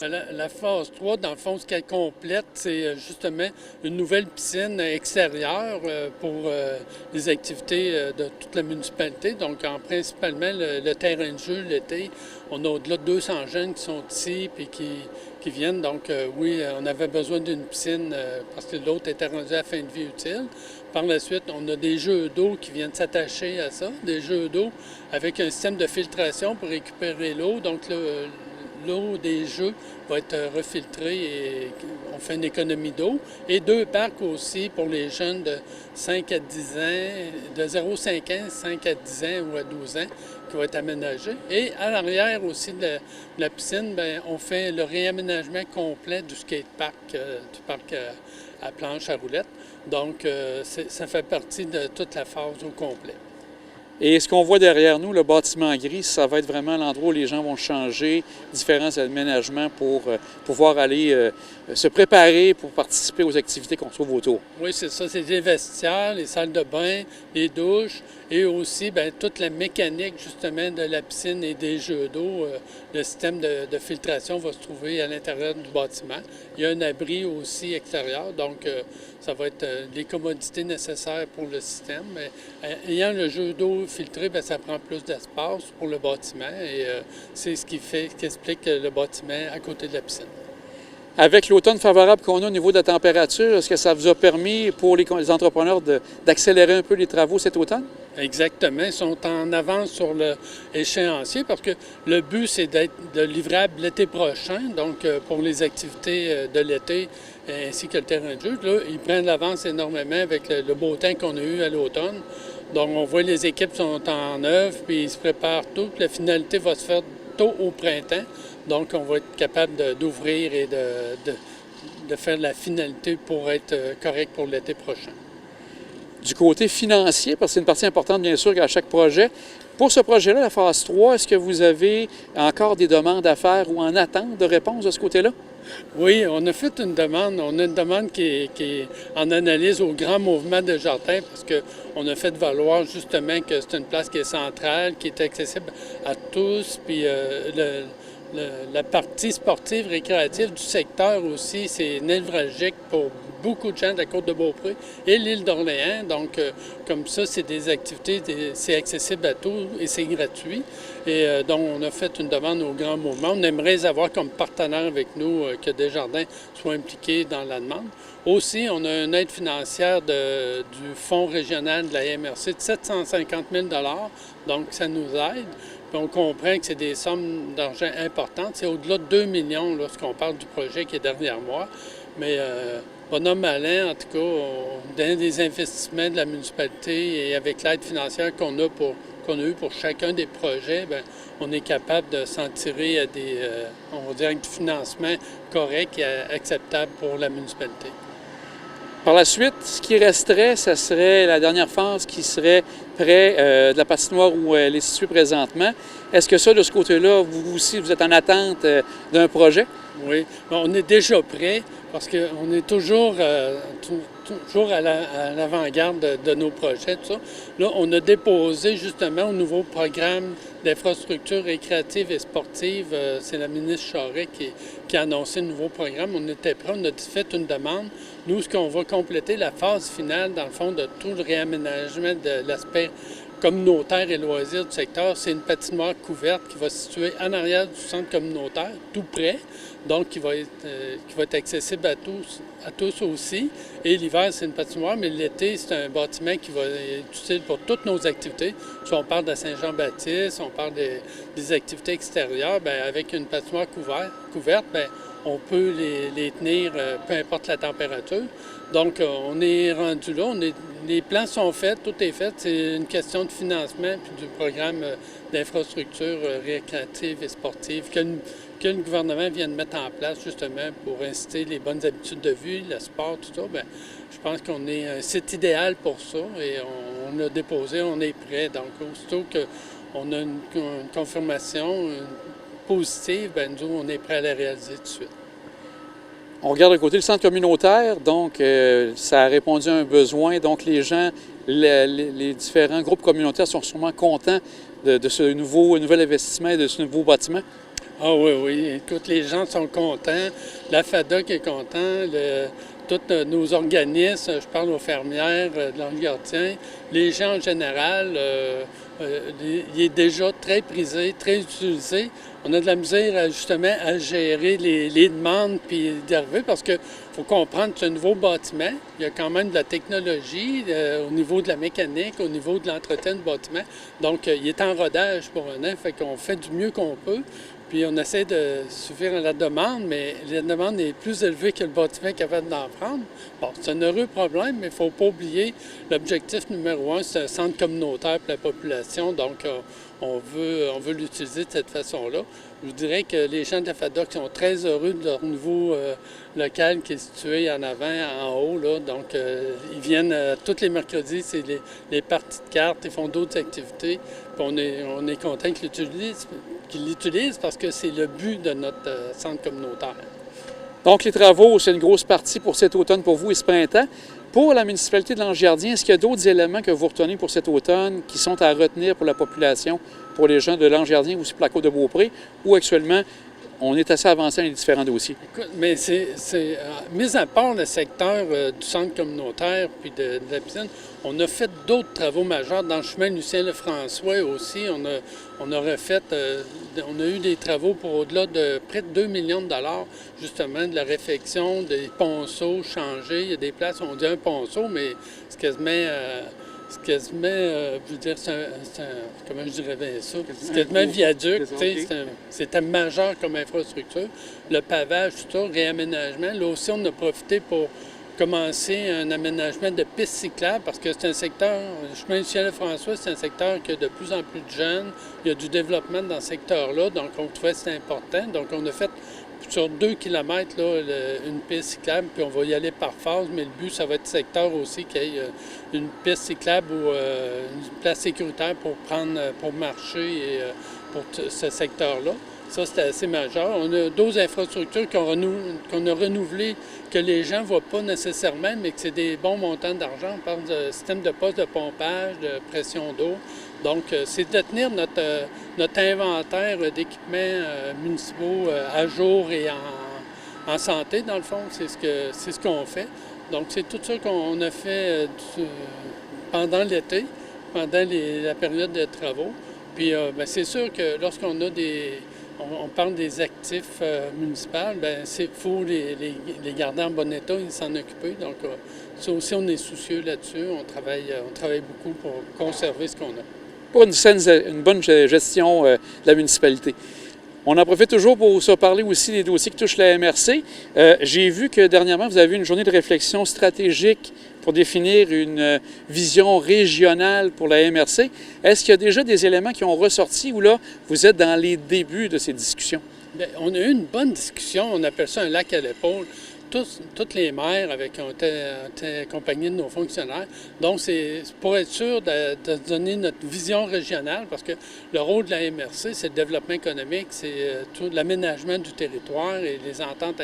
La phase 3, dans le fond, ce qu'elle complète, c'est justement une nouvelle piscine extérieure pour les activités de toute la municipalité. Donc, principalement, le terrain de jeu l'été. On a au-delà de 200 jeunes qui sont ici et qui viennent. Donc, oui, on avait besoin d'une piscine parce que l'autre était rendu à fin de vie utile. Par la suite, on a des jeux d'eau qui viennent s'attacher à ça, des jeux d'eau avec un système de filtration pour récupérer l'eau. Donc, l'eau des jeux va être refiltrée et on fait une économie d'eau. Et 2 parcs aussi pour les jeunes de 5 à 10 ans, de 0,5 ans, 5 à 10 ans ou à 12 ans, qui va être aménagé. Et à l'arrière aussi de la piscine, bien, on fait le réaménagement complet du skatepark, du parc à planche à roulettes. Donc, ça fait partie de toute la phase au complet. Et ce qu'on voit derrière nous, le bâtiment gris, ça va être vraiment l'endroit où les gens vont changer différents aménagements pour pouvoir aller se préparer pour participer aux activités qu'on trouve autour. Oui, c'est ça. C'est les vestiaires, les salles de bain, les douches et aussi bien, toute la mécanique justement de la piscine et des jeux d'eau. Le système de filtration va se trouver à l'intérieur du bâtiment. Il y a un abri aussi extérieur, donc ça va être les commodités nécessaires pour le système. Ayant le jeu d'eau filtré, bien, ça prend plus d'espace pour le bâtiment et c'est ce qui explique le bâtiment à côté de la piscine. Avec l'automne favorable qu'on a au niveau de la température, est-ce que ça vous a permis pour les entrepreneurs d'accélérer un peu les travaux cet automne? Exactement. Ils sont en avance sur l'échéancier parce que le but, c'est d'être livrable l'été prochain. Donc, pour les activités de l'été ainsi que le terrain de jeu, là, ils prennent l'avance énormément avec le beau temps qu'on a eu à l'automne. Donc, on voit les équipes sont en œuvre puis ils se préparent tout. La finalité va se faire tôt au printemps. Donc, on va être capable d'ouvrir et de faire la finalité pour être correct pour l'été prochain. Du côté financier, parce que c'est une partie importante, bien sûr, à chaque projet. Pour ce projet-là, la phase 3, est-ce que vous avez encore des demandes à faire ou en attente de réponse de ce côté-là? Oui, on a fait une demande. On a une demande qui est en analyse au Grand Mouvement de Jardin parce qu'on a fait valoir justement que c'est une place qui est centrale, qui est accessible à tous. Puis la partie sportive, récréative du secteur aussi, c'est névralgique pour beaucoup de gens de la Côte-de-Beaupré et l'île d'Orléans. Donc, comme ça, c'est des activités, c'est accessible à tous et c'est gratuit. Et donc, on a fait une demande au Grand Mouvement. On aimerait les avoir comme partenaire avec nous, que Desjardins soit impliqué dans la demande. Aussi, on a une aide financière du Fonds régional de la MRC de 750 000 $. Donc, ça nous aide. Puis on comprend que c'est des sommes d'argent importantes. C'est au-delà de 2 millions lorsqu'on parle du projet qui est derrière moi. Mais bonhomme malin, en tout cas, on donne des investissements de la municipalité et avec l'aide financière qu'on a eu pour chacun des projets, bien, on est capable de s'en tirer à on va dire, du financement correct et acceptable pour la municipalité. Par la suite, ce qui resterait, ce serait la dernière phase qui serait près de la patinoire où elle est située présentement. Est-ce que ça, de ce côté-là, vous aussi, vous êtes en attente d'un projet? Oui, on est déjà prêt parce qu'on est toujours à l'avant-garde de nos projets. Tout ça. Là, on a déposé justement au nouveau programme d'infrastructures récréatives et sportives. C'est la ministre Charest qui a annoncé le nouveau programme. On était prêt, on a fait une demande. Nous, ce qu'on va compléter, la phase finale, dans le fond, de tout le réaménagement de l'aspect communautaire et loisirs du secteur, c'est une patinoire couverte qui va se situer en arrière du centre communautaire, tout près, donc qui va être accessible à tous aussi. Et l'hiver, c'est une patinoire, mais l'été, c'est un bâtiment qui va être utile pour toutes nos activités. Si on parle de Saint-Jean-Baptiste, on parle des activités extérieures, bien, avec une patinoire couverte, bien, on peut les tenir peu importe la température. Donc, on est rendu là. Les plans sont faits, tout est fait. C'est une question de financement puis du programme d'infrastructures récréatives et sportives que le gouvernement vient de mettre en place justement pour inciter les bonnes habitudes de vie, le sport, tout ça. Bien, je pense qu'on est un site idéal pour ça et on a déposé, on est prêt. Donc, aussitôt qu'on a une confirmation positive, bien, nous, on est prêt à la réaliser tout de suite. On regarde le côté du centre communautaire, donc ça a répondu à un besoin. Donc les gens, les différents groupes communautaires sont sûrement contents de ce nouvel investissement et de ce nouveau bâtiment. Ah oui, oui. Écoute, les gens sont contents. La FADOC est content. Tous nos organismes, je parle aux fermières, de l'ange gardien, les gens en général, il est déjà très prisé, très utilisé. On a de la misère justement à gérer les demandes puis d'arriver parce que faut comprendre que c'est un nouveau bâtiment. Il y a quand même de la technologie au niveau de la mécanique, au niveau de l'entretien du bâtiment. Donc, il est en rodage pour un an, fait qu'on fait du mieux qu'on peut. Puis on essaie de suffire à la demande, mais la demande est plus élevée que le bâtiment est capable d'en prendre. Bon, c'est un heureux problème, mais il ne faut pas oublier l'objectif numéro un, c'est un centre communautaire pour la population. Donc, on veut l'utiliser de cette façon-là. Je vous dirais que les gens de la FADOC sont très heureux de leur nouveau local qui est situé en avant, en haut. Là. Donc, ils viennent tous les mercredis, c'est les parties de cartes, ils font d'autres activités. Puis on est content qu'ils l'utilisent parce que c'est le but de notre centre communautaire. Donc, les travaux, c'est une grosse partie pour cet automne pour vous et ce printemps. Pour la municipalité de Lange-Gardien, est-ce qu'il y a d'autres éléments que vous retenez pour cet automne qui sont à retenir pour la population, pour les gens de Lange-Gardien ou aussi pour la Côte-de-Beaupré, où actuellement, on est assez avancé dans les différents dossiers? Écoute, mais mis à part le secteur du centre communautaire puis de la piscine, on a fait d'autres travaux majeurs dans le chemin Lucien-Lefrançois aussi. On a eu des travaux pour au-delà de près de 2 millions de dollars, justement, de la réfection, des ponceaux changés. Il y a des places où on dit un ponceau, mais c'est quasiment, je veux dire, comment je dirais bien ça? C'est quasiment un viaduc, c'était majeur comme infrastructure. Le pavage, tout ça, réaménagement. Là aussi, on a profité pour commencer un aménagement de pistes cyclables parce que c'est un secteur, le chemin Lucien-Lefrançois, c'est un secteur qui a de plus en plus de jeunes. Il y a du développement dans ce secteur-là, donc on trouvait que c'était important. Donc on a fait sur 2 km là, une piste cyclable, puis on va y aller par phase, mais le but, ça va être secteur aussi qu'il y ait une piste cyclable ou une place sécuritaire pour marcher et pour ce secteur-là. Ça, c'était assez majeur. On a d'autres infrastructures qu'on a renouvelées que les gens ne voient pas nécessairement, mais que c'est des bons montants d'argent. On parle de système de poste de pompage, de pression d'eau. Donc, c'est de tenir notre inventaire d'équipements municipaux à jour et en santé, dans le fond. C'est ce qu'on fait. Donc, c'est tout ça qu'on a fait pendant l'été, pendant la période de travaux. Puis, c'est sûr que lorsqu'on a on parle des actifs municipaux, il faut les garder en bon état et s'en occuper. Donc, ça aussi, on est soucieux là-dessus. On travaille beaucoup pour conserver ce qu'on a. Pour une bonne gestion de la municipalité. On en profite toujours pour se parler aussi des dossiers qui touchent la MRC. J'ai vu que dernièrement, vous avez eu une journée de réflexion stratégique pour définir une vision régionale pour la MRC. Est-ce qu'il y a déjà des éléments qui ont ressorti ou là, vous êtes dans les débuts de ces discussions? Bien, on a eu une bonne discussion. On appelle ça un lac à l'épaule. Toutes les maires ont été accompagnés de nos fonctionnaires. Donc, c'est pour être sûr de donner notre vision régionale, parce que le rôle de la MRC, c'est le développement économique, c'est tout l'aménagement du territoire et les ententes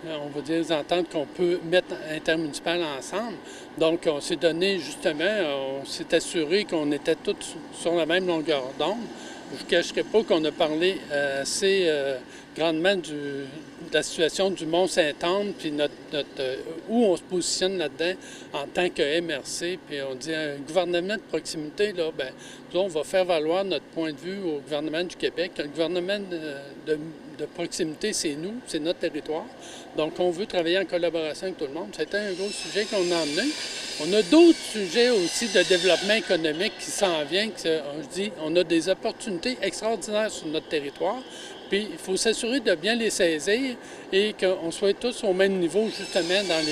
on va dire les ententes qu'on peut mettre intermunicipales ensemble. Donc, on s'est donné, justement, on s'est assuré qu'on était tous sur la même longueur d'onde. Je ne vous cacherai pas qu'on a parlé assez grandement de la situation du Mont-Saint-Anne, puis où on se positionne là-dedans en tant que MRC. Puis on dit un gouvernement de proximité, là, on va faire valoir notre point de vue au gouvernement du Québec. Le gouvernement de proximité, c'est nous, c'est notre territoire. Donc, on veut travailler en collaboration avec tout le monde. C'était un gros sujet qu'on a emmené. On a d'autres sujets aussi de développement économique qui s'en viennent. On a des opportunités extraordinaires sur notre territoire. Puis, il faut s'assurer de bien les saisir et qu'on soit tous au même niveau, justement, dans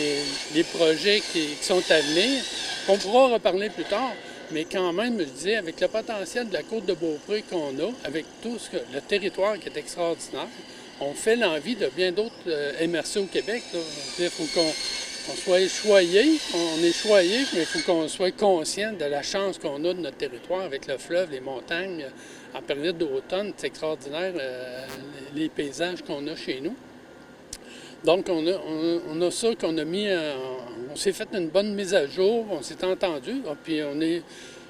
les projets qui sont à venir. On pourra reparler plus tard. Mais quand même, je dis, avec le potentiel de la Côte-de-Beaupré qu'on a, avec tout le territoire qui est extraordinaire, on fait l'envie de bien d'autres MRC au Québec. Il faut qu'on soit choyé, on est choyé, mais il faut qu'on soit conscient de la chance qu'on a de notre territoire avec le fleuve, les montagnes. En période d'automne, c'est extraordinaire les paysages qu'on a chez nous. Donc, on a ça qu'on a mis, on s'est fait une bonne mise à jour, on s'est entendu, puis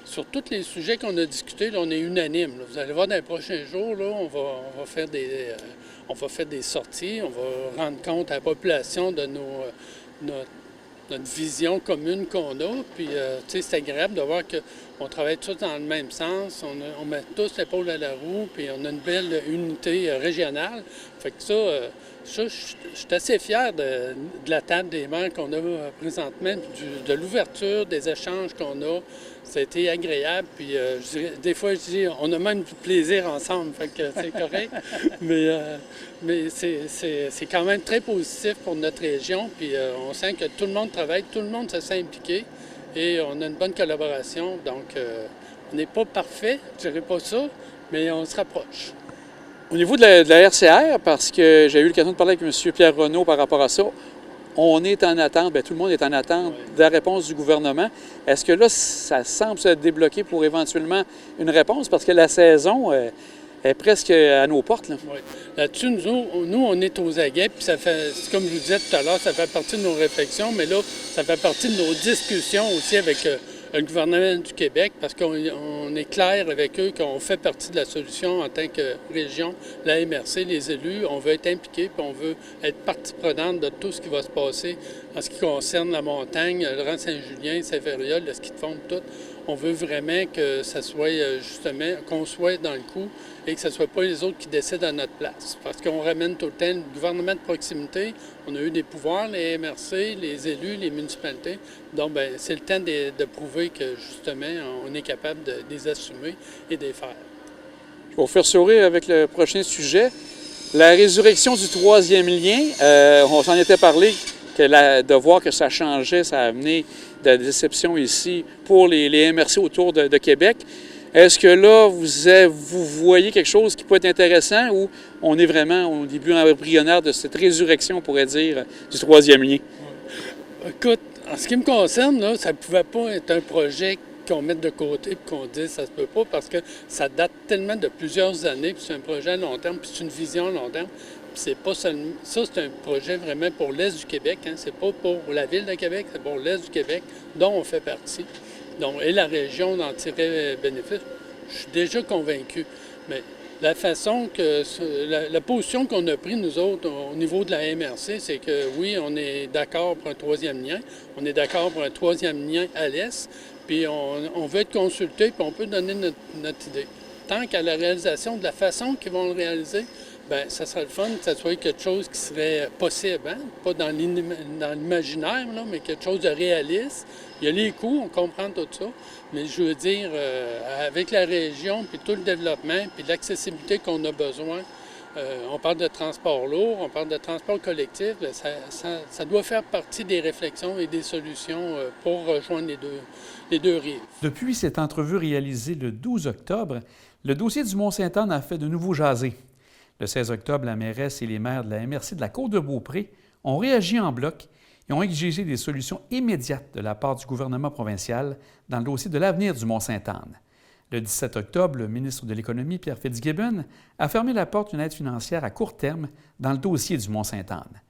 sur tous les sujets qu'on a discutés, là, on est unanime. Là. Vous allez voir dans les prochains jours, là, on va faire des sorties, on va rendre compte à la population de notre vision commune qu'on a. Puis, c'est agréable de voir qu'on travaille tous dans le même sens, on met tous l'épaule à la roue, puis on a une belle unité régionale. Fait que je suis assez fier de la table des maires qu'on a présentement, de l'ouverture, des échanges qu'on a. Ça a été agréable, puis des fois, je dis, on a même du plaisir ensemble, fait que c'est correct. mais c'est quand même très positif pour notre région, puis on sent que tout le monde travaille, tout le monde se sent impliqué, et on a une bonne collaboration. Donc, on n'est pas parfait, je dirais pas ça, mais on se rapproche. Au niveau de la RCR, parce que j'ai eu l'occasion de parler avec M. Pierre Renaud par rapport à ça, on est en attente, bien, tout le monde est en attente de la réponse du gouvernement. Est-ce que là, ça semble se débloquer pour éventuellement une réponse? Parce que la saison est presque à nos portes. Là. Oui. Là-dessus, nous, on est aux aguets, puis ça fait, comme je vous disais tout à l'heure, ça fait partie de nos réflexions, mais là, ça fait partie de nos discussions aussi avec le gouvernement du Québec, parce qu'on est clair avec eux qu'on fait partie de la solution en tant que région. La MRC, les élus, on veut être impliqués, puis on veut être partie prenante de tout ce qui va se passer en ce qui concerne la montagne, le rang Saint-Julien, Saint-Fériol, le ski de fond, tout. On veut vraiment que ça soit justement, qu'on soit dans le coup et que ce ne soit pas les autres qui décident à notre place. Parce qu'on ramène tout le temps le gouvernement de proximité. On a eu des pouvoirs, les MRC, les élus, les municipalités. Donc, bien, c'est le temps de prouver que, justement, on est capable de les assumer et de les faire. Je vais vous faire sourire avec le prochain sujet. La résurrection du troisième lien, on s'en était parlé, de voir que ça changeait, ça a amené de la déception ici pour les MRC autour de Québec. Est-ce que là, vous voyez quelque chose qui peut être intéressant ou on est vraiment au début embryonnaire de cette résurrection, on pourrait dire, du troisième lien? Écoute, en ce qui me concerne, là, ça ne pouvait pas être un projet qu'on mette de côté et qu'on dise ça se peut pas parce que ça date tellement de plusieurs années, puis c'est un projet à long terme, puis c'est une vision à long terme. Puis c'est pas seulement, ça, c'est un projet vraiment pour l'Est du Québec, hein, c'est pas pour la Ville de Québec, c'est pour l'Est du Québec, dont on fait partie. Donc, et la région d'en tirer bénéfice, je suis déjà convaincu. Mais la façon que, la position qu'on a prise, nous autres, au niveau de la MRC, c'est que oui, on est d'accord pour un troisième lien, on est d'accord pour un troisième lien à l'Est, puis on veut être consulté, puis on peut donner notre idée. Tant qu'à la réalisation de la façon qu'ils vont le réaliser, bien, ça serait le fun que ça soit quelque chose qui serait possible, hein? Pas dans l'imaginaire, là, mais quelque chose de réaliste. Il y a les coûts, on comprend tout ça, mais je veux dire, avec la région, puis tout le développement, puis l'accessibilité qu'on a besoin, on parle de transport lourd, on parle de transport collectif, bien, ça doit faire partie des réflexions et des solutions pour rejoindre les deux rives. Depuis cette entrevue réalisée le 12 octobre, le dossier du Mont-Sainte-Anne a fait de nouveau jaser. Le 16 octobre, la mairesse et les maires de la MRC de la Côte-de-Beaupré ont réagi en bloc et ont exigé des solutions immédiates de la part du gouvernement provincial dans le dossier de l'avenir du Mont-Sainte-Anne. Le 17 octobre, le ministre de l'Économie, Pierre Fitzgibbon, a fermé la porte d'une aide financière à court terme dans le dossier du Mont-Sainte-Anne.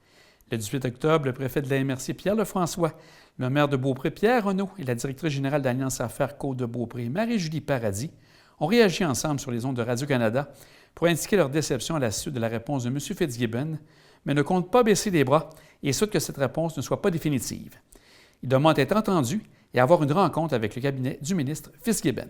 Le 18 octobre, le préfet de la MRC, Pierre Lefrançois, le maire de Beaupré, Pierre Renaud, et la directrice générale d'Alliance Affaires Côte-de-Beaupré, Marie-Julie Paradis, ont réagi ensemble sur les ondes de Radio-Canada pour indiquer leur déception à la suite de la réponse de M. Fitzgibbon, mais ne comptent pas baisser les bras et souhaitent que cette réponse ne soit pas définitive. Ils demandent être entendus et avoir une rencontre avec le cabinet du ministre Fitzgibbon.